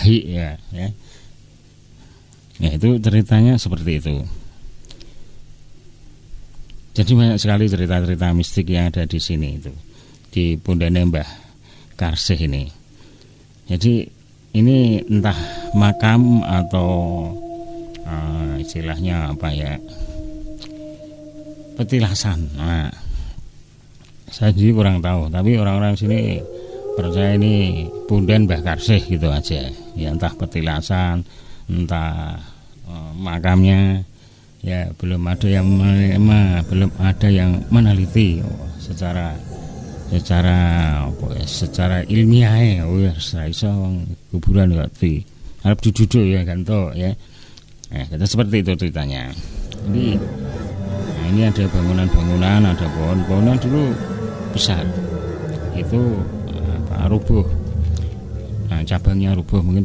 ya. Ya itu ceritanya seperti itu. Jadi banyak sekali cerita-cerita mistik yang ada di sini itu, di Pundane Mbah Karsih ini. Jadi ini entah makam atau istilahnya apa ya, petilasan. Nah, saya jadi kurang tahu, tapi orang-orang sini percaya ini Punden Mbah Karsih gitu aja. Ya entah petilasan, entah makamnya. Ya belum ada yang meneliti secara ilmiah ya. Saya iso kuburan ngerti. Harap duduk ya kan toh ya. Kita seperti itu ceritanya. Jadi ini ada bangunan-bangunan, ada pohon-pohonan dulu besar. Itu rubuh. Cabangnya rubuh mungkin